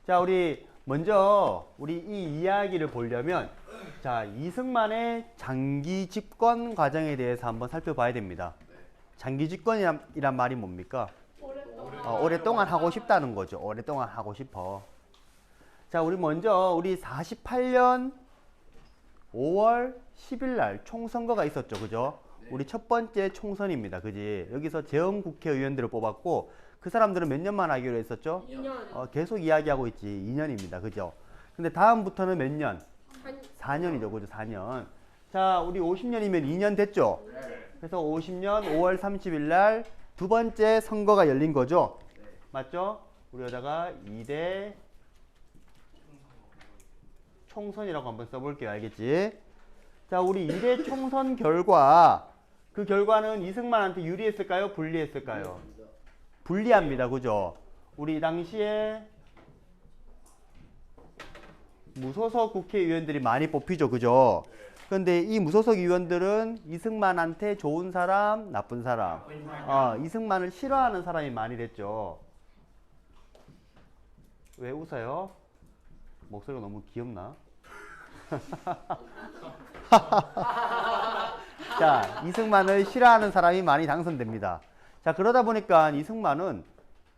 자, 우리 먼저 우리 이 이야기를 보려면 자, 이승만의 장기 집권 과정에 대해서 한번 살펴봐야 됩니다. 장기 집권이란 말이 뭡니까? 오랫동안 하고 싶다는 거죠. 오랫동안 하고 싶어. 자, 우리 먼저 우리 48년 5월 10일 날 총선거가 있었죠. 그죠? 우리 첫 번째 총선입니다. 그지? 여기서 재헌 국회의원들을 뽑았고 그 사람들은 몇 년만 하기로 했었죠? 2년. 계속 이야기하고 있지. 2년입니다. 그죠? 근데 다음부터는 몇 년? 4년이죠. 그죠? 4년. 자, 우리 50년이면 2년 됐죠? 그래서 50년 5월 30일 날 두 번째 선거가 열린 거죠? 맞죠? 우리 여기다가 2대 총선이라고 한번 써볼게요. 알겠지? 자, 우리 2대 총선 결과, 그 결과는 이승만한테 유리했을까요? 불리했을까요? 불리합니다. 그죠? 우리 당시에 무소속 국회의원들이 많이 뽑히죠. 그죠? 그런데 이 무소속 의원들은 이승만한테 좋은 사람, 나쁜 사람, 이승만을 싫어하는 사람이 많이 됐죠. 왜 웃어요? 목소리가 너무 귀엽나? 자, 이승만을 싫어하는 사람이 많이 당선됩니다. 자, 그러다 보니까 이승만은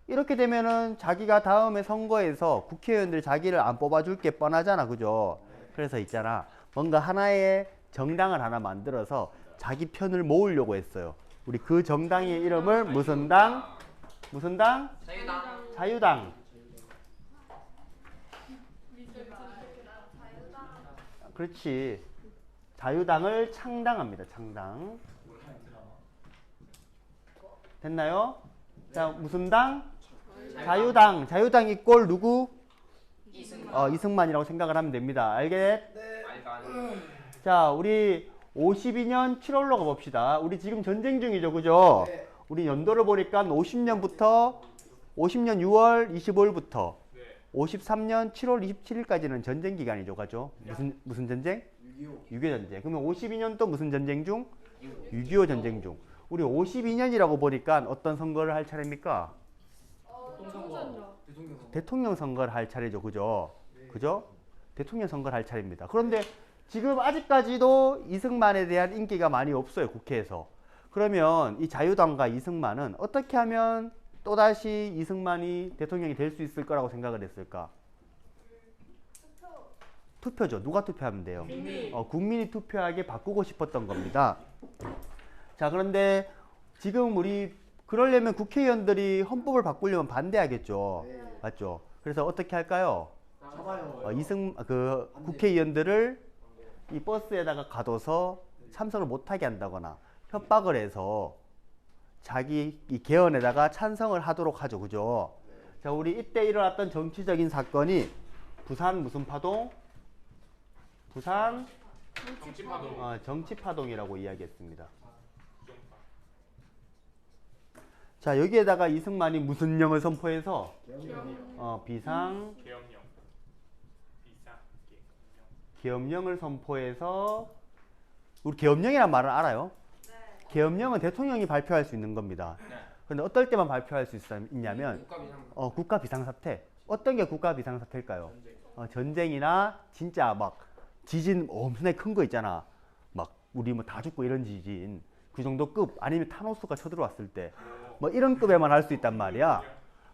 이렇게 되면은 자기가 다음에 선거에서 국회의원들이 자기를 안 뽑아줄 게 뻔하잖아. 그죠? 그래서 있잖아. 뭔가 하나의 정당을 하나 만들어서 자기 편을 모으려고 했어요. 우리 그 정당의 이름을 무슨 당? 무슨 당? 자유당. 자유당. 그렇지. 자유당을 창당합니다. 창당. 됐나요? 자, 무슨 당? 자유당. 자유당 이꼴 누구? 이승만이라고 생각을 하면 됩니다. 알겠? 자, 우리 52년 7월로 가봅시다. 우리 지금 전쟁 중이죠. 그죠? 우리 연도를 보니까 50년부터 50년 6월 25일부터 53년 7월 27일까지는 전쟁 기간이죠. 그죠? 무슨 전쟁? 6.25 전쟁. 그러면 52년 또 무슨 전쟁 중? 6.25 전쟁 중. 우리 52년이라고 보니까 어떤 선거를 할 차례입니까? 대통령 선거를 할 차례죠. 그죠? 그죠? 대통령 선거를 할 차례입니다. 그런데 지금 아직까지도 이승만에 대한 인기가 많이 없어요. 국회에서. 그러면 이 자유당과 이승만은 어떻게 하면 또다시 이승만이 대통령이 될 수 있을 거라고 생각을 했을까? 투표죠. 누가 투표하면 돼요? 국민이 투표하게 바꾸고 싶었던 겁니다. 자, 그런데 지금 우리 그러려면 국회의원들이 헌법을 바꾸려면 반대하겠죠. 맞죠? 그래서 어떻게 할까요? 국회의원들을 이 버스에다가 가둬서 참석을 못하게 한다거나 협박을 해서 자기 이 개헌에다가 찬성을 하도록 하죠. 그죠? 자, 우리 이때 일어났던 정치적인 사건이 부산 무슨 파동? 부산 정치파동. 정치파동이라고 이야기했습니다. 자, 여기에다가 이승만이 무슨 령을 선포해서 비상 계엄령. 계엄령을 선포해서 우리 계엄령이란 말을 알아요? 계엄령은 대통령이 발표할 수 있는 겁니다. 그런데 어떨 때만 발표할 수 있냐면 국가 비상사태. 어떤 게 국가 비상사태일까요? 전쟁이나 진짜 막 지진 엄청나게 큰 거 있잖아. 막 우리 뭐 다 죽고 이런 지진 그 정도 급 아니면 타노스가 쳐들어왔을 때 뭐 이런 급에만 할 수 있단 말이야.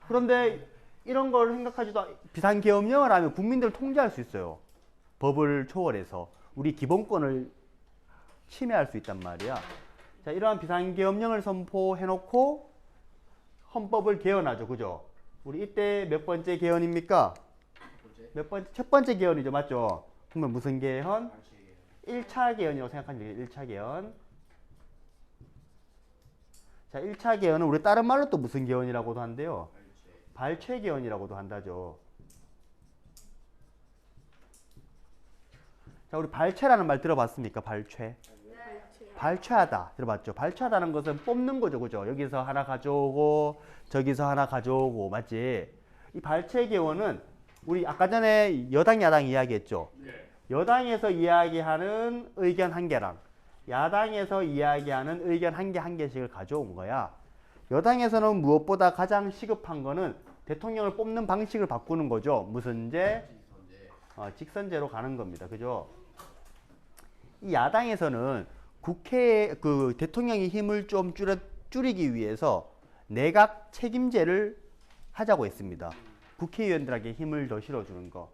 그런데 이런 걸 생각하지도 비상계엄령을 하면 국민들을 통제할 수 있어요. 법을 초월해서 우리 기본권을 침해할 수 있단 말이야. 자, 이러한 비상계엄령을 선포해놓고 헌법을 개헌하죠. 그죠? 우리 이때 몇 번째 개헌입니까? 첫 번째 개헌이죠. 맞죠? 그러면 무슨 개헌? 1차 개헌이라고 생각하면 돼요. 1차 개헌. 자, 1차 개헌은 우리 다른 말로 또 무슨 개헌이라고도 한대요? 발췌 개헌이라고도 한다죠. 자, 우리 발췌라는 말 들어봤습니까? 발췌. 발췌하다 들어봤죠? 발췌하다는 것은 뽑는 거죠. 그죠? 여기서 하나 가져오고 저기서 하나 가져오고 맞지? 이 발췌 개헌은 우리 아까 전에 여당 야당 이야기했죠? 여당에서 이야기하는 의견 한 개랑 야당에서 이야기하는 의견 한 개씩을 가져온 거야. 여당에서는 무엇보다 가장 시급한 거는 대통령을 뽑는 방식을 바꾸는 거죠. 무슨 제? 직선제로 가는 겁니다. 그죠? 이 야당에서는 국회의 그 대통령의 힘을 좀 줄이기 위해서 내각 책임제를 하자고 했습니다. 국회의원들에게 힘을 더 실어주는 거.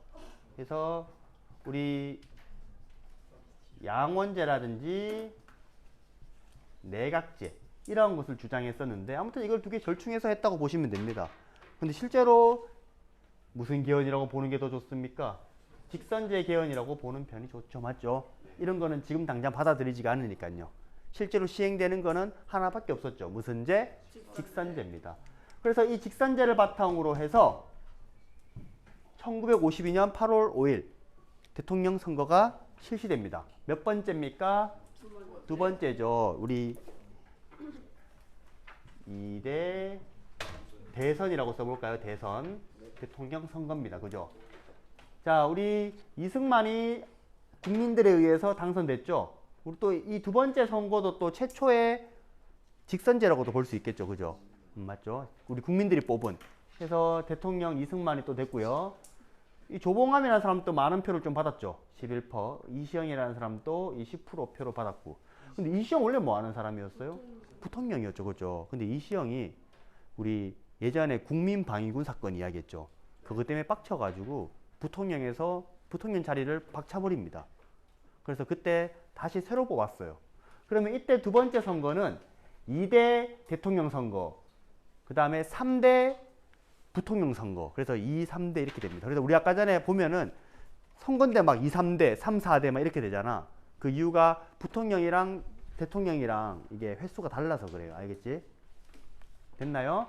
그래서 우리 양원제라든지 내각제 이런 것을 주장했었는데 아무튼 이걸 두 개 절충해서 했다고 보시면 됩니다. 근데 실제로 무슨 개헌이라고 보는 게 더 좋습니까? 직선제 개헌이라고 보는 편이 좋죠. 맞죠? 이런 거는 지금 당장 받아들이지가 않으니까요. 실제로 시행되는 거는 하나밖에 없었죠. 무슨 제? 직선제입니다. 그래서 이 직선제를 바탕으로 해서 1952년 8월 5일 대통령 선거가 실시됩니다. 몇 번째입니까? 두 번째죠. 우리 2대 대선이라고 써볼까요? 대선. 대통령 선거입니다. 그죠? 자, 우리 이승만이 국민들에 의해서 당선됐죠? 우리 또 이 두 번째 선거도 또 최초의 직선제라고도 볼 수 있겠죠. 그죠? 맞죠? 우리 국민들이 뽑은. 그래서 대통령 이승만이 또 됐고요. 이 조봉암이라는 사람도 많은 표를 좀 받았죠. 11%. 이시영이라는 사람도 20% 표를 받았고. 근데 이시영 원래 뭐 하는 사람이었어요? 부통령이었죠. 그죠? 근데 이시영이 우리 예전에 국민방위군 사건 이야기했죠. 그것 때문에 빡쳐가지고 부통령에서 부통령 자리를 박차버립니다. 그래서 그때 다시 새로 뽑았어요. 그러면 이때 두 번째 선거는 2대 대통령 선거, 그 다음에 3대 부통령 선거. 그래서 2, 3대 이렇게 됩니다. 그래서 우리 아까 전에 보면은 선거인데 막 2, 3대, 3, 4대 막 이렇게 되잖아. 그 이유가 부통령이랑 대통령이랑 이게 횟수가 달라서 그래요. 알겠지? 됐나요?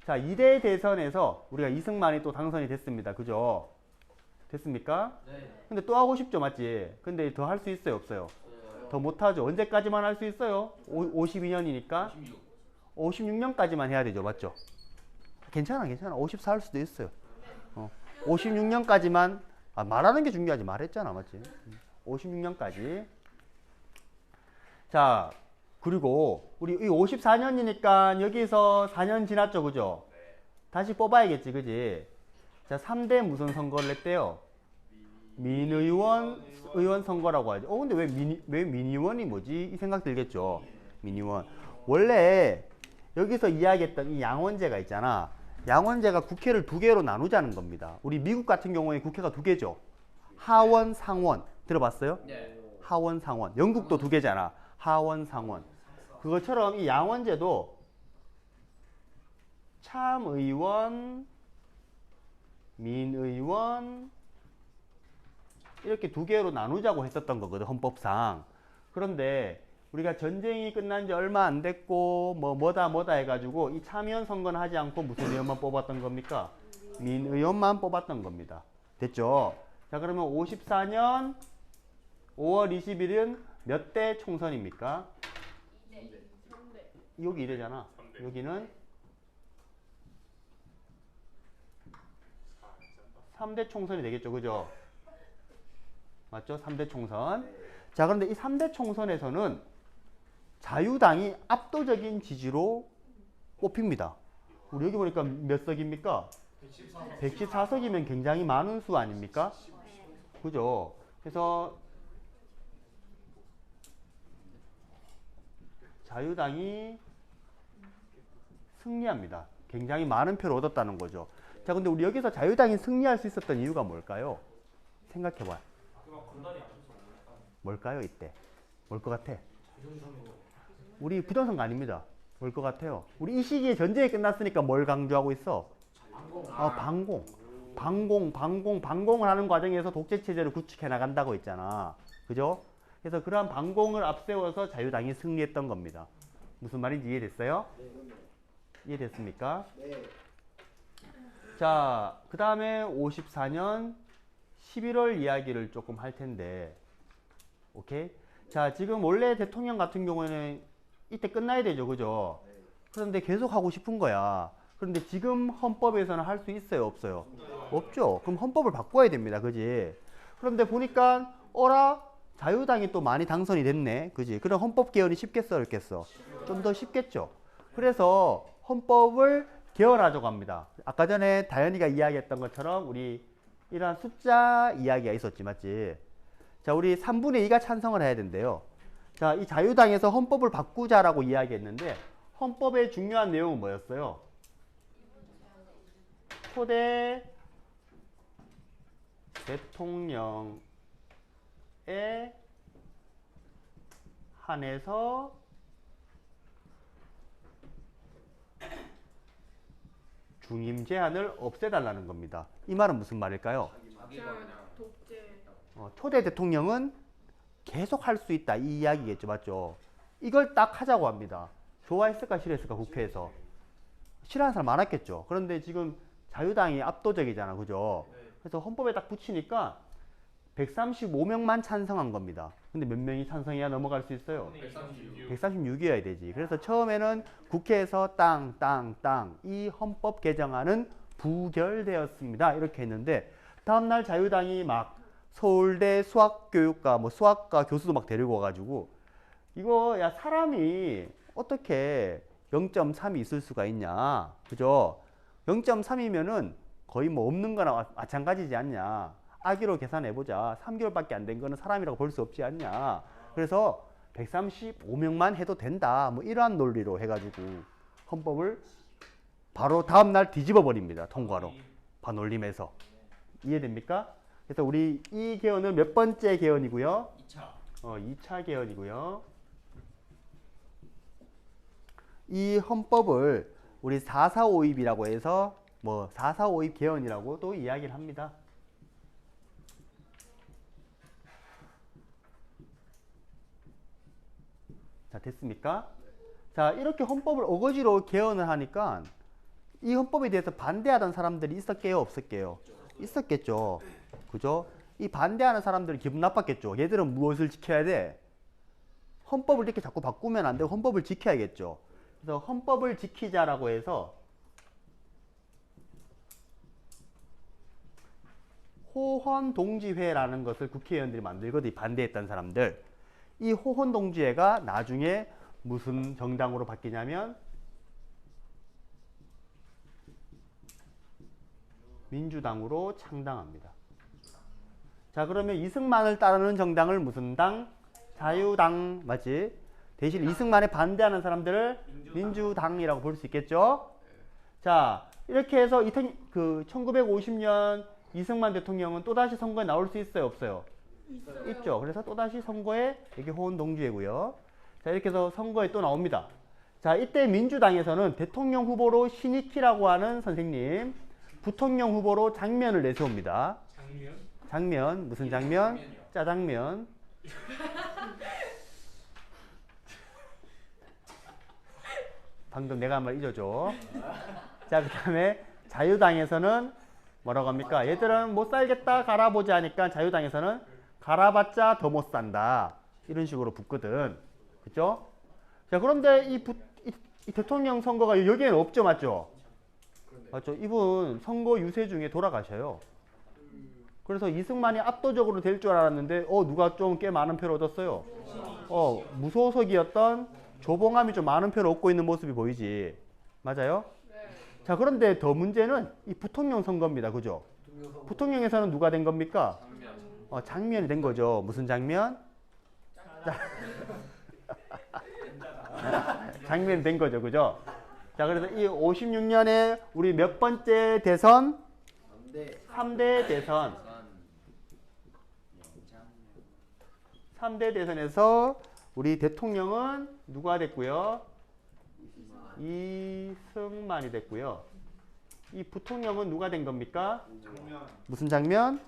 자, 2대 대선에서 우리가 이승만이 또 당선이 됐습니다. 그죠? 됐습니까? 네. 근데 또 하고 싶죠, 맞지? 근데 더 할 수 있어요, 없어요? 더 못하죠. 언제까지만 할 수 있어요? 52년이니까 56년까지만 해야 되죠, 맞죠? 괜찮아. 54 할 수도 있어요. 56년까지만 말하는 게 중요하지. 말했잖아, 맞지? 56년까지. 자, 그리고 우리 이 54년이니까 여기서 4년 지났죠, 그죠? 다시 뽑아야겠지, 그지? 자, 3대 무슨 선거를 했대요? 민의원 의원 선거라고 하죠. 근데 왜 민의원이 뭐지? 이 생각 들겠죠. 민의원. 원래 여기서 이야기했던 이 양원제가 있잖아. 양원제가 국회를 두 개로 나누자는 겁니다. 우리 미국 같은 경우에 국회가 두 개죠. 하원, 상원. 들어봤어요? 네. 하원, 상원. 영국도 두 개잖아. 하원, 상원. 그것처럼 이 양원제도 참의원, 민의원 이렇게 두 개로 나누자고 했었던 거거든, 헌법상. 그런데 우리가 전쟁이 끝난 지 얼마 안 됐고 뭐다 해가지고 이 참의원 선거는 하지 않고 무슨 의원만 뽑았던 겁니까? 민의원만 뽑았던 겁니다. 됐죠? 자, 그러면 54년 5월 20일은 몇 대 총선입니까? 2대. 여기 2대잖아. 여기는 3대 총선이 되겠죠. 그죠? 맞죠? 3대 총선. 자, 그런데 이 3대 총선에서는 자유당이 압도적인 지지로 뽑힙니다. 우리 여기 보니까 몇 석입니까? 114석이면 굉장히 많은 수 아닙니까? 그죠? 그래서 자유당이 승리합니다. 굉장히 많은 표를 얻었다는 거죠. 자, 근데 우리 여기서 자유당이 승리할 수 있었던 이유가 뭘까요? 생각해봐. 뭘까요, 이때? 뭘 것 같아? 우리 부정선거 아닙니다. 뭘 것 같아요? 우리 이 시기에 전쟁이 끝났으니까 뭘 강조하고 있어? 방공을 하는 과정에서 독재체제를 구축해 나간다고 했잖아. 그죠? 그래서 그러한 방공을 앞세워서 자유당이 승리했던 겁니다. 무슨 말인지 이해됐어요? 이해됐습니까? 네. 자, 그 다음에 54년 11월 이야기를 조금 할 텐데, 오케이? 자, 지금 원래 대통령 같은 경우에는 이때 끝나야 되죠, 그죠? 그런데 계속 하고 싶은 거야. 그런데 지금 헌법에서는 할 수 있어요, 없어요? 없죠. 그럼 헌법을 바꿔야 됩니다, 그지? 그런데 보니까 자유당이 또 많이 당선이 됐네, 그지? 그럼 헌법 개헌이 쉽겠어, 어렵겠어? 좀 더 쉽겠죠. 그래서 헌법을 개헌하자고 합니다. 아까 전에 다현이가 이야기했던 것처럼 우리 이러한 숫자 이야기가 있었지, 맞지? 자, 우리 3분의 2가 찬성을 해야 된대요. 자, 이 자유당에서 헌법을 바꾸자라고 이야기했는데 헌법의 중요한 내용은 뭐였어요? 초대 대통령에 한해서 중임 제한을 없애달라는 겁니다. 이 말은 무슨 말일까요? 독재. 초대 대통령은 계속 할 수 있다 이 이야기겠죠, 맞죠? 이걸 딱 하자고 합니다. 좋아했을까 싫어했을까 국회에서 싫어하는 사람 많았겠죠. 그런데 지금 자유당이 압도적이잖아, 그죠? 그래서 헌법에 딱 붙이니까 135명만 찬성한 겁니다. 근데 몇 명이 찬성해야 넘어갈 수 있어요? 136이어야 되지. 그래서 처음에는 국회에서 땅 이 헌법 개정안은 부결되었습니다. 이렇게 했는데 다음날 자유당이 막 서울대 수학교육과 뭐 수학과 교수도 막 데리고 와가지고 이거 야 사람이 어떻게 0.3이 있을 수가 있냐, 그죠? 0.3이면은 거의 뭐 없는 거나 마찬가지지 않냐. 아기로 계산해보자. 3개월밖에 안 된 거는 사람이라고 볼 수 없지 않냐. 그래서 135명만 해도 된다. 뭐 이러한 논리로 해가지고 헌법을 바로 다음날 뒤집어 버립니다. 통과로. 반올림해서. 이해됩니까? 그래서 우리 이 개헌은 몇 번째 개헌이고요? 2차 개헌이고요. 이 헌법을 우리 4.4.5입이라고 해서 뭐 4.4.5입 개헌이라고 또 이야기를 합니다. 자, 됐습니까? 자, 이렇게 헌법을 어거지로 개헌을 하니까 이 헌법에 대해서 반대하던 사람들이 있었게요, 없었게요? 있었겠죠. 그죠? 이 반대하는 사람들이 기분 나빴겠죠. 얘들은 무엇을 지켜야 돼? 헌법을 이렇게 자꾸 바꾸면 안 되고 헌법을 지켜야겠죠. 그래서 헌법을 지키자라고 해서 호헌동지회라는 것을 국회의원들이 만들거든요. 반대했던 사람들. 이 호헌동지회가 나중에 무슨 정당으로 바뀌냐면 민주당으로 창당합니다. 자, 그러면 이승만을 따르는 정당을 무슨 당? 자유당, 맞지? 대신 이승만에 반대하는 사람들을 민주당이라고 볼 수 있겠죠? 자, 이렇게 해서 1950년 이승만 대통령은 또다시 선거에 나올 수 있어요, 없어요? 있죠. 그래서 또다시 선거에 이게 호헌동지회고요. 자, 이렇게 해서 선거에 또 나옵니다. 자, 이때 민주당에서는 대통령 후보로 신익희라고 하는 선생님, 부통령 후보로 장면을 내세웁니다. 장면, 무슨 장면? 짜장면. 방금 내가 한 말 잊어줘. 자, 그 다음에 자유당에서는 뭐라고 합니까? 얘들은 못 살겠다 갈아보자 하니까 자유당에서는 갈아봤자 더 못 산다. 이런 식으로 붙거든. 그죠? 자, 그런데 이 대통령 선거가 여기에는 없죠, 맞죠? 맞죠? 이분 선거 유세 중에 돌아가셔요. 그래서 이승만이 압도적으로 될 줄 알았는데 누가 좀 꽤 많은 표를 얻었어요? 무소속이었던 조봉암이 좀 많은 표를 얻고 있는 모습이 보이지. 맞아요? 자, 그런데 더 문제는 이 부통령 선거입니다. 그죠? 부통령에서는 누가 된 겁니까? 장면이 된 거죠. 무슨 장면? 장면이 된 거죠. 그죠? 자, 그래서 이 56년에 우리 몇 번째 대선? 3대 대선. 3대 대선에서 우리 대통령은 누가 됐고요? 이승만이 됐고요. 이 부통령은 누가 된 겁니까? 장면. 무슨 장면?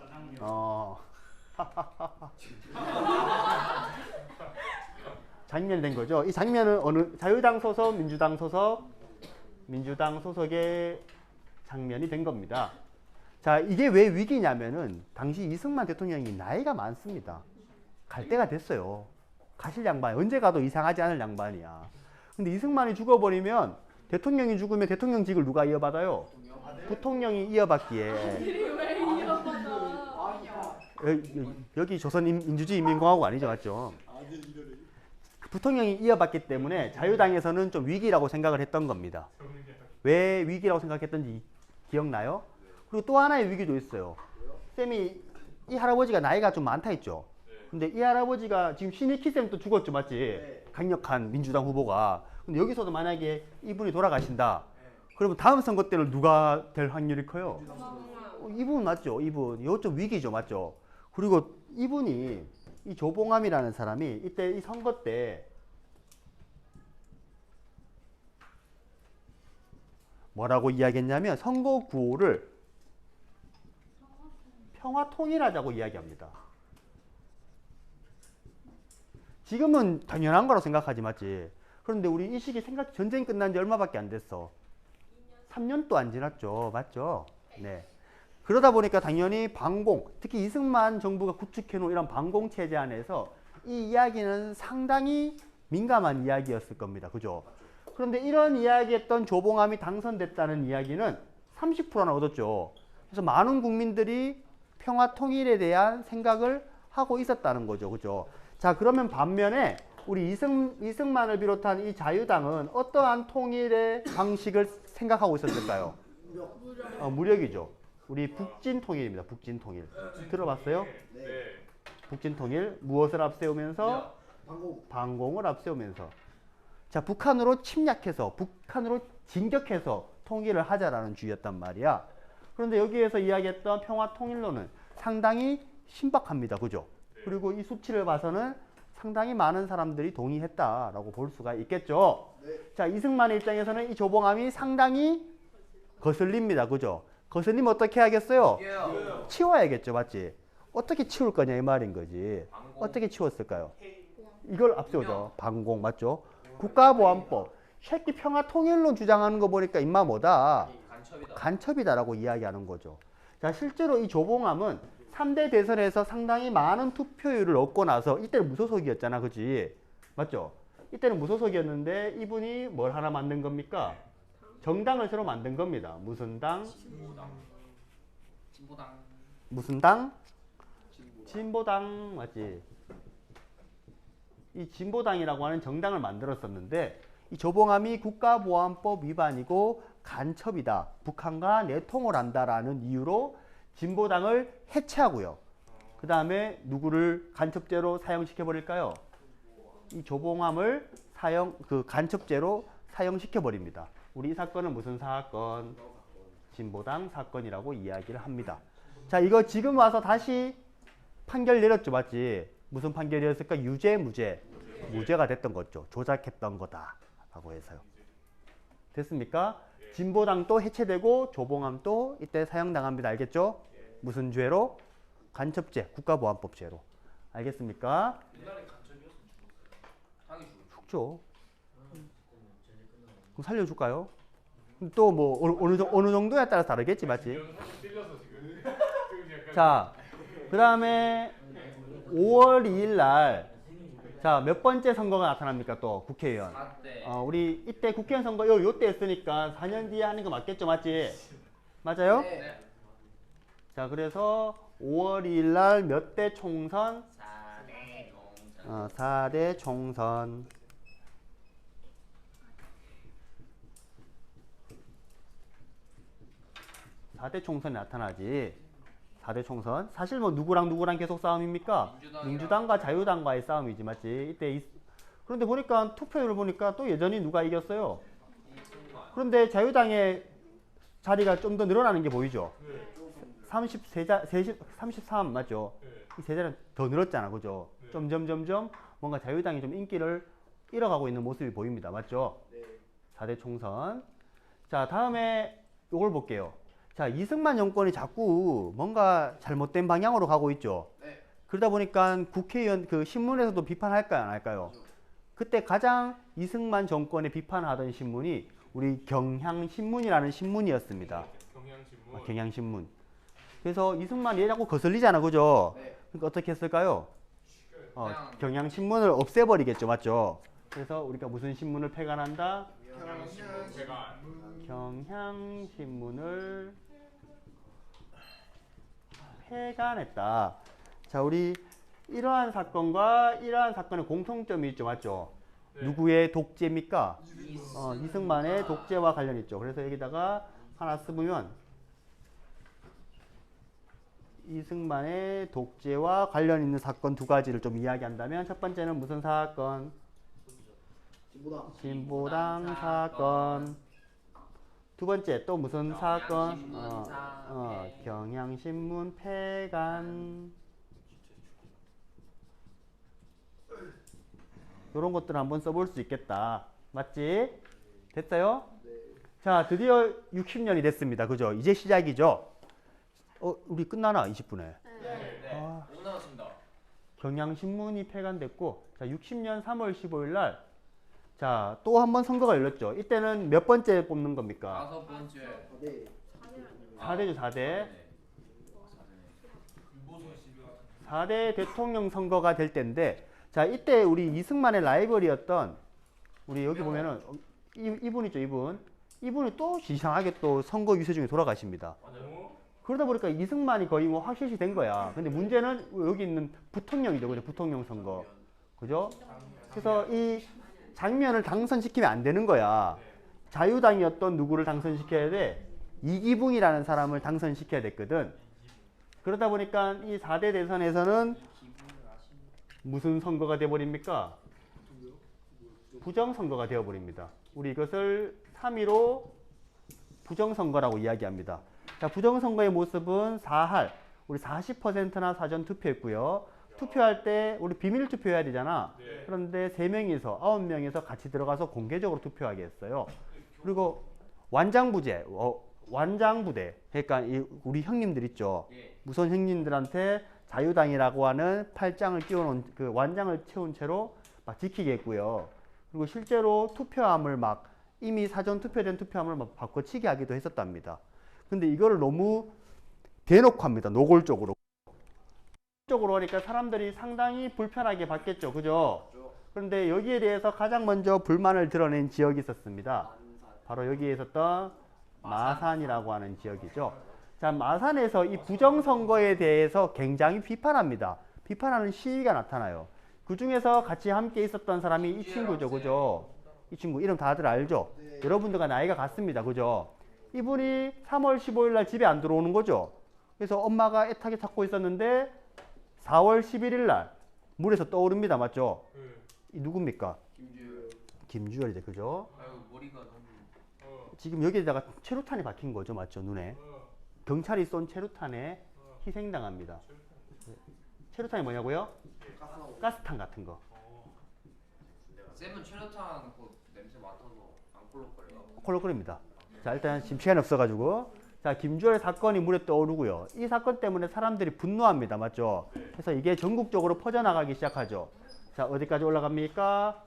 장면이 된 거죠. 이 장면은 어느 자유당 소속, 민주당 소속? 민주당 소속의 장면이 된 겁니다. 자, 이게 왜 위기냐면은 당시 이승만 대통령이 나이가 많습니다. 갈 때가 됐어요. 가실 양반, 언제 가도 이상하지 않을 양반이야. 근데 이승만이 죽어버리면 대통령이 죽으면 대통령직을 누가 이어받아요? 부통령이 이어받기에. 왜 이어받아? 여기 조선 민주주의인민공화국 아니죠, 맞죠? 부통령이 이어받기 때문에 자유당에서는 좀 위기라고 생각을 했던 겁니다. 왜 위기라고 생각했던지 기억나요? 그리고 또 하나의 위기도 있어요. 쌤이 이 할아버지가 나이가 좀 많다 했죠. 근데 이 할아버지가 지금 신익희 쌤 또 죽었죠, 맞지? 강력한 민주당 후보가. 근데 여기서도 만약에 이분이 돌아가신다. 그러면 다음 선거 때는 누가 될 확률이 커요? 이분 맞죠? 이분. 이거 좀 위기죠, 맞죠? 그리고 이분이 이 조봉암이라는 사람이 이때 이 선거 때 뭐라고 이야기했냐면 선거 구호를 평화 통일하자고 이야기합니다. 지금은 당연한 거라고 생각하지 맞지? 그런데 우리 이 시기 전쟁이 끝난 지 얼마밖에 안 됐어. 3년도 안 지났죠. 맞죠? 네. 그러다 보니까 당연히 반공, 특히 이승만 정부가 구축해놓은 이런 반공 체제 안에서 이 이야기는 상당히 민감한 이야기였을 겁니다. 그죠? 그런데 이런 이야기했던 조봉암이 당선됐다는 이야기는 30%나 얻었죠. 그래서 많은 국민들이 평화 통일에 대한 생각을 하고 있었다는 거죠. 그죠? 자, 그러면 반면에 우리 이승만을 비롯한 이 자유당은 어떠한 통일의 방식을 생각하고 있었을까요? 무력이죠. 우리 북진 통일입니다. 북진 통일. 들어봤어요? 네. 북진 통일. 무엇을 앞세우면서? 반공을 앞세우면서. 자, 북한으로 침략해서, 북한으로 진격해서 통일을 하자라는 주의였단 말이야. 그런데 여기에서 이야기했던 평화 통일론은 상당히 신박합니다. 그죠? 그리고 이 수치를 봐서는 상당히 많은 사람들이 동의했다라고 볼 수가 있겠죠. 자, 이승만의 입장에서는 이 조봉암이 상당히 거슬립니다. 그죠? 거슬리면 어떻게 하겠어요? 치워야겠죠. 맞지? 어떻게 치울 거냐 이 말인 거지. 어떻게 치웠을까요? 이걸 앞세우죠. 반공 맞죠? 국가보안법. 새끼 평화 통일론 주장하는 거 보니까 임마 뭐다? 간첩이다라고 이야기하는 거죠. 자, 실제로 이 조봉암은 3대 대선에서 상당히 많은 투표율을 얻고 나서 이때는 무소속이었잖아. 그지? 맞죠? 이때는 무소속이었는데 이분이 뭘 하나 만든 겁니까? 정당을 새로 만든 겁니다. 무슨 당? 진보당. 무슨 당? 진보당 맞지? 이 진보당이라고 하는 정당을 만들었었는데 이 조봉암이 국가보안법 위반이고 간첩이다. 북한과 내통을 한다라는 이유로 진보당을 해체하고요. 그 다음에 누구를 간첩죄로 사형시켜 버릴까요? 이 조봉암을 간첩죄로 사형시켜 버립니다. 우리 이 사건은 무슨 사건? 진보당 사건이라고 이야기를 합니다. 자, 이거 지금 와서 다시 판결 내렸죠, 맞지? 무슨 판결이었을까? 유죄, 무죄. 무죄가 됐던 거죠. 조작했던 거다라고 해서요. 됐습니까? 진보당도 해체되고 조봉암도 이때 사형당합니다. 알겠죠? 무슨 죄로? 간첩죄, 국가보안법죄로. 알겠습니까? 옛날에 간첩이었으면 당이 죽죠. 그럼 살려줄까요? 또 뭐 어느 정도에 따라서 다르겠지, 맞지? 자, 그 다음에 5월 2일 날, 자, 몇 번째 선거가 나타납니까, 또 국회의원? 우리 이때 국회의원 선거 요때 했으니까 4년 뒤에 하는 거 맞겠죠, 맞지? 맞아요? 네. 자, 그래서 5월 2일 날 몇 대 총선? 4대 총선. 4대 총선. 4대 총선이 나타나지. 4대 총선. 사실 뭐 누구랑 계속 싸움입니까? 민주당과 자유당과의 싸움이지, 맞지? 그런데 보니까 투표율을 보니까 또 여전히 누가 이겼어요? 그런데 자유당의 자리가 좀 더 늘어나는 게 보이죠? 33 맞죠? 이 세 자리는 더 늘었잖아, 그죠? 점점 뭔가 자유당이 좀 인기를 잃어가고 있는 모습이 보입니다, 맞죠? 4대 총선. 자, 다음에 요걸 볼게요. 자, 이승만 정권이 자꾸 뭔가 잘못된 방향으로 가고 있죠. 그러다 보니까 국회의원 그 신문에서도 비판할까요, 안 할까요? 그때 가장 이승만 정권에 비판하던 신문이 우리 경향신문이라는 신문이었습니다. 경향신문. 그래서 이승만 얘 자꾸 거슬리잖아, 그죠? 그러니까 어떻게 했을까요? 경향신문을 없애버리겠죠, 맞죠? 그래서 우리가 무슨 신문을 폐간한다? 경향신문을 폐간했다. 자, 우리 이러한 사건과 이러한 사건의 공통점이 있죠, 맞죠? 누구의 독재입니까? 이승만의 독재와 관련 있죠. 그래서 여기다가 하나 쓰면 이승만의 독재와 관련 있는 사건 두 가지를 좀 이야기한다면 첫 번째는 무슨 사건? 진보당 사건. 두 번째 또 무슨 사건? 경향신문 폐간. 이런 것들 한번 써볼 수 있겠다. 맞지? 됐어요? 자, 드디어 60년이 됐습니다. 그죠? 이제 시작이죠? 우리 끝나나? 20분에. 네. 5분 남았습니다. 경향신문이 폐간됐고, 자, 60년 3월 15일 날, 자, 또 한 번 선거가 열렸죠. 이때는 몇 번째 뽑는 겁니까? 5번째. 4대죠, 4대. 4대 대통령 선거가 될 때인데, 자, 이때 우리 이승만의 라이벌이었던, 우리 여기 보면은, 이분이죠, 이분. 이분이 또 이상하게 또 선거 유세 중에 돌아가십니다. 그러다 보니까 이승만이 거의 뭐 확실시 된 거야. 근데 문제는 여기 있는 부통령이죠. 그죠? 부통령 선거. 그죠? 그래서 이 장면을 당선시키면 안 되는 거야. 자유당이었던 누구를 당선시켜야 돼? 이기붕이라는 사람을 당선시켜야 됐거든. 그러다 보니까 이 4대 대선에서는 무슨 선거가 되어버립니까? 부정선거가 되어버립니다. 우리 이것을 3.15 부정선거라고 이야기합니다. 자, 부정선거의 모습은 4할, 우리 40%나 사전 투표했고요. 투표할 때 우리 비밀 투표해야 되잖아. 그런데 3명이서 9명이서 같이 들어가서 공개적으로 투표하게 했어요. 그리고 완장부대, 그러니까 우리 형님들 있죠. 무선 형님들한테 자유당이라고 하는 팔짱을 끼워놓은 그 완장을 채운 채로 막 지키게 했고요. 그리고 실제로 투표함을 막 이미 사전 투표된 투표함을 막 바꿔치기 하기도 했었답니다. 근데 이거를 너무 대놓고 합니다. 노골적으로. 노골적으로 하니까 사람들이 상당히 불편하게 봤겠죠. 그죠? 그런데 여기에 대해서 가장 먼저 불만을 드러낸 지역이 있었습니다. 바로 여기에 있었던 마산이라고 하는 지역이죠. 자, 마산에서 이 부정선거에 대해서 굉장히 비판합니다. 비판하는 시위가 나타나요. 그 중에서 같이 함께 있었던 사람이 이 친구죠. 그죠? 이 친구 이름 다들 알죠? 여러분들과 나이가 같습니다. 그죠? 이분이 3월 15일 날 집에 안 들어오는 거죠. 그래서 엄마가 애타게 찾고 있었는데 4월 11일 날 물에서 떠오릅니다. 맞죠? 이 누굽니까? 김주열이죠. 그죠? 아유, 머리가 너무. 지금 여기에다가 체류탄이 박힌 거죠. 맞죠? 눈에. 경찰이 쏜 체류탄에 희생당합니다. 체류탄이 뭐냐고요? 가스탄 같은 거. 쌤은 최루탄 그 냄새 맡아서 안 콜록거려요? 콜록거립니다. 자, 일단 지금 시간이 없어가지고, 자, 김주열 사건이 물에 떠오르고요. 이 사건 때문에 사람들이 분노합니다. 맞죠? 그래서 이게 전국적으로 퍼져나가기 시작하죠. 자, 어디까지 올라갑니까?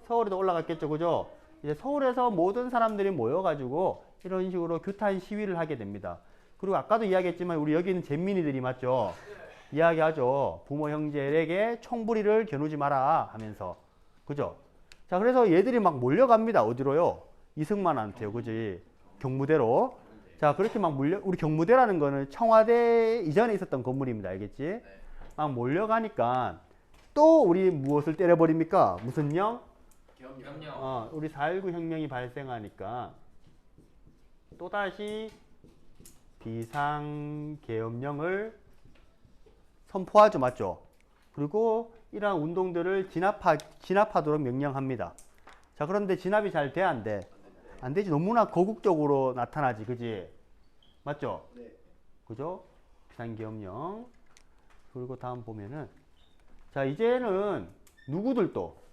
서울에도 올라갔겠죠. 그죠? 이제 서울에서 모든 사람들이 모여가지고 이런 식으로 규탄 시위를 하게 됩니다. 그리고 아까도 이야기했지만 우리 여기 있는 잼민이들이 맞죠? 이야기하죠. 부모 형제에게 총부리를 겨누지 마라 하면서. 그죠? 자, 그래서 얘들이 막 몰려갑니다. 어디로요? 이승만한테요. 그지? 경무대로. 자, 그렇게 막 우리 경무대라는 거는 청와대 이전에 있었던 건물입니다. 알겠지? 막 몰려가니까 또 우리 무엇을 때려버립니까? 무슨 령? 염려. 우리 4.19 혁명이 발생하니까 또다시 비상계엄령을 선포하죠. 맞죠? 그리고 이러한 운동들을 진압하도록 명령합니다. 자, 그런데 진압이 잘 돼? 안 돼? 안 되지. 너무나 거국적으로 나타나지. 그지? 맞죠? 그죠? 비상계엄령. 그리고 다음 보면은, 자, 이제는 누구들도,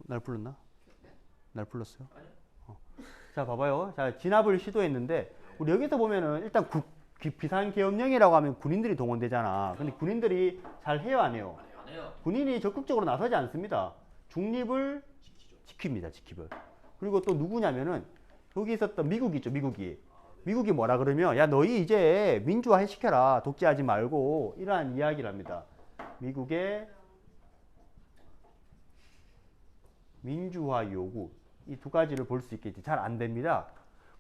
날 불렀나? 날 불렀어요? 자, 봐봐요. 자, 진압을 시도했는데, 우리 여기서 보면은 일단 비상계엄령이라고 하면 군인들이 동원되잖아. 근데 군인들이 잘 해요, 안 해요? 안 해요. 군인이 적극적으로 나서지 않습니다. 중립을 지킵니다. 지킵을. 그리고 또 누구냐면은 여기 있었던 미국이죠. 미국이 뭐라 그러면 야, 너희 이제 민주화 시켜라. 독재하지 말고 이러한 이야기를 합니다. 미국의 민주화 요구. 이 두 가지를 볼 수 있겠지. 잘 안 됩니다.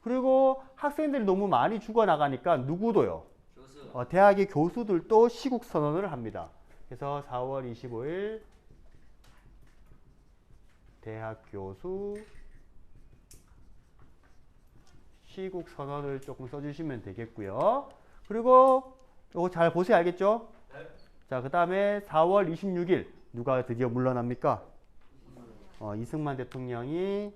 그리고 학생들이 너무 많이 죽어나가니까 누구도요. 교수. 대학의 교수들도 시국 선언을 합니다. 그래서 4월 25일 대학 교수 시국 선언을 조금 써주시면 되겠고요. 그리고 이거 잘 보세요. 알겠죠? 자, 그 다음에 4월 26일 누가 드디어 물러납니까? 이승만 대통령이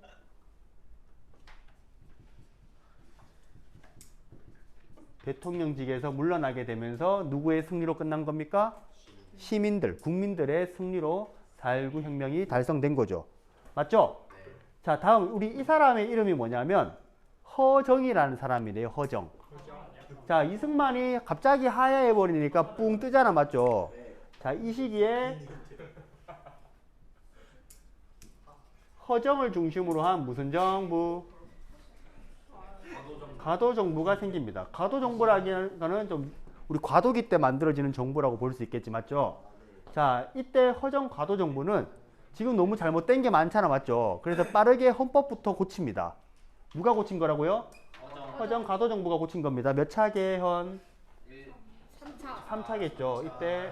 대통령직에서 물러나게 되면서 누구의 승리로 끝난 겁니까? 시민들, 국민들의 승리로 4.19 혁명이 달성된 거죠. 맞죠? 자, 다음 우리 이 사람의 이름이 뭐냐면 허정이라는 사람이래요. 허정. 자, 이승만이 갑자기 하야해 버리니까 뿡 뜨잖아. 맞죠? 자, 이 시기에 허정을 중심으로 한 무슨 정부? 가도정부가 생깁니다. 가도정부라기는 좀 우리 과도기 때 만들어지는 정부라고 볼 수 있겠지. 맞죠? 자, 이때 허정 가도정부는 지금 너무 잘못된 게 많잖아. 맞죠? 그래서 빠르게 헌법부터 고칩니다. 누가 고친 거라고요? 허정 가도정부가 고친 겁니다. 몇 차 개헌? 3차. 3차겠죠. 이때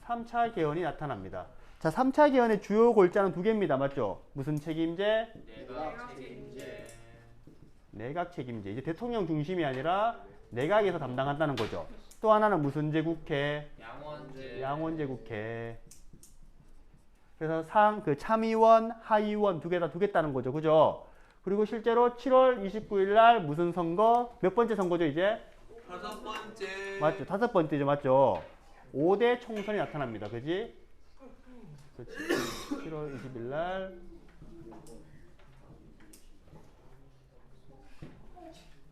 3차 개헌이 나타납니다. 자, 3차 개헌의 주요 골자는 두 개입니다. 맞죠? 무슨 책임제? 내각 책임제. 이제 대통령 중심이 아니라 내각에서 담당한다는 거죠. 또 하나는 무슨 제국회? 양원제 국회. 그래서 참의원, 하의원 두 개 다 두겠다는 거죠. 그죠? 그리고 실제로 7월 29일 날 무슨 선거? 몇 번째 선거죠, 이제? 5번째. 맞죠? 5번째죠. 맞죠? 5대 총선이 나타납니다. 그지? 그렇지. 7월 20일 날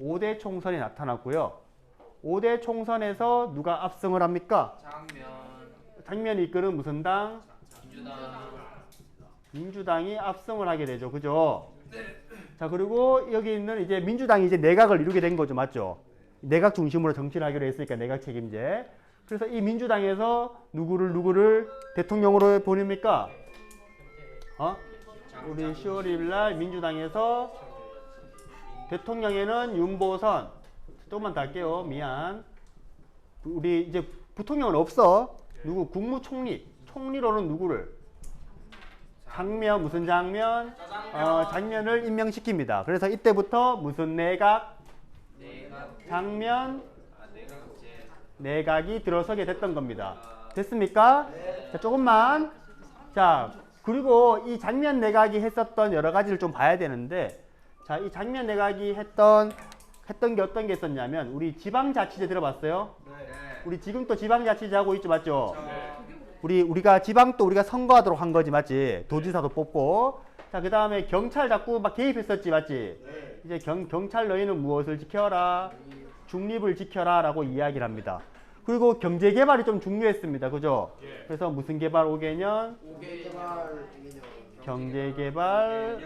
5대 총선이 나타났고요. 5대 총선에서 누가 압승을 합니까? 장면이 이끄는 무슨 당? 민주당이 압승을 하게 되죠. 그죠? 자, 그리고 여기 있는 이제 민주당이 이제 내각을 이루게 된 거죠. 맞죠? 내각 중심으로 정치를 하기로 했으니까 내각 책임제. 그래서 이 민주당에서 누구를 대통령으로 보냅니까? 우리 10월 2일 날 민주당에서 대통령에는 윤보선. 조금만 더 할게요. 미안. 우리 이제 부통령은 없어. 누구? 국무총리. 총리로는 누구를? 장면. 무슨 장면? 장면을 임명시킵니다. 그래서 이때부터 무슨 내각? 장면? 내각이 들어서게 됐던 겁니다. 됐습니까? 자, 조금만. 자, 그리고 이 장면 내각이 했었던 여러 가지를 좀 봐야 되는데, 자, 이 장면 내각이 했던 게 어떤 게 있었냐면, 우리 지방자치제 들어봤어요? 우리 지금 또 지방자치제 하고 있죠, 맞죠? 우리가 지방도 우리가 선거하도록 한 거지, 맞지? 도지사도 뽑고. 자, 그 다음에 경찰 자꾸 막 개입했었지, 맞지? 이제 경찰 너희는 무엇을 지켜라? 중립을 지켜라 라고 이야기를 합니다. 그리고 경제 개발이 좀 중요했습니다. 그죠? 그래서 무슨 개발 5개년? 경제 개발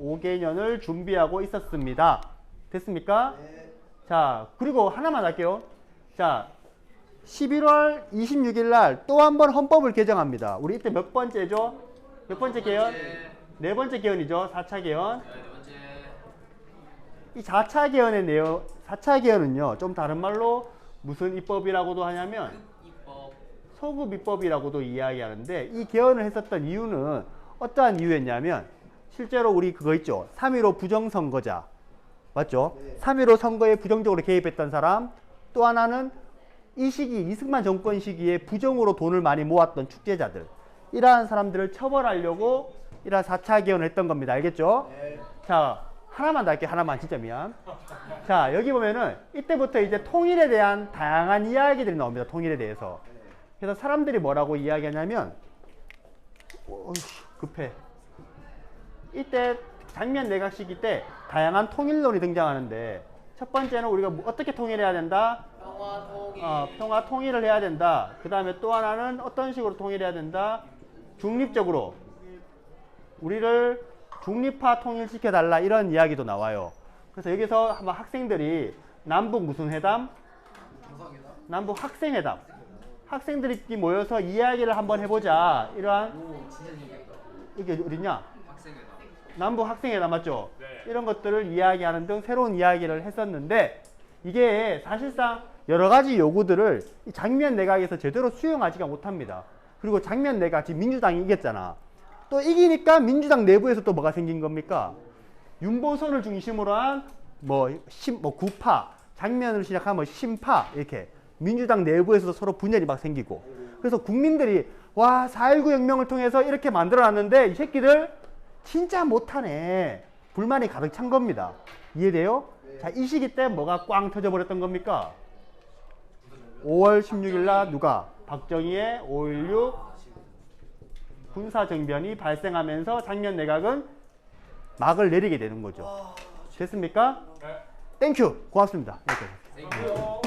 5개년을 준비하고 있었습니다. 됐습니까? 자, 그리고 하나만 할게요. 자, 11월 26일 날 또 한 번 헌법을 개정합니다. 우리 이때 몇 번째죠? 몇 번째 개헌? 네 번째 개헌이죠. 4차 개헌. 이 4차 개헌의 내용, 4차 개헌은요, 좀 다른 말로 무슨 입법이라고도 하냐면 소급 입법이라고도 이야기하는데, 이 개헌을 했었던 이유는 어떠한 이유였냐면, 실제로 우리 그거 있죠. 3.15 부정선거자. 맞죠? 3.15 선거에 부정적으로 개입했던 사람, 또 하나는 이 시기, 이승만 정권 시기에 부정으로 돈을 많이 모았던 축제자들, 이러한 사람들을 처벌하려고 이러한 4차 개헌을 했던 겁니다. 알겠죠? 자, 하나만 더 할게요. 하나만. 진짜 미안. 자, 여기 보면은 이때부터 이제 통일에 대한 다양한 이야기들이 나옵니다. 통일에 대해서. 그래서 사람들이 뭐라고 이야기하냐면, 급해. 이때 장면 내각 시기 때 다양한 통일론이 등장하는데, 첫 번째는 우리가 어떻게 통일해야 된다? 평화 통일을 해야 된다. 그 다음에 또 하나는 어떤 식으로 통일해야 된다? 중립적으로. 우리를 중립화 통일시켜달라. 이런 이야기도 나와요. 그래서 여기서 한번 학생들이 남북 무슨 회담? 남북 학생회담. 학생들이 모여서 이야기를 한번 해보자. 이러한, 이게 어딨냐? 남북 학생회담 맞죠? 이런 것들을 이야기하는 등 새로운 이야기를 했었는데, 이게 사실상 여러 가지 요구들을 이 장면 내각에서 제대로 수용하지가 못합니다. 그리고 장면 내각 지금 민주당이 이겼잖아. 또 이기니까 민주당 내부에서 또 뭐가 생긴 겁니까? 윤보선을 중심으로 한 구파, 장면을 시작하면 신파 이렇게 민주당 내부에서도 서로 분열이 막 생기고 그래서 국민들이 와 4.19 혁명을 통해서 이렇게 만들어놨는데 이 새끼들 진짜 못하네 불만이 가득 찬 겁니다. 이해돼요? 자, 이 시기 때 뭐가 꽝 터져버렸던 겁니까? 5월 16일 날 누가? 박정희의 5.16 군사정변이 발생하면서 장면 내각은 막을 내리게 되는 거죠. 됐습니까? 땡큐 고맙습니다. 이렇게. 땡큐.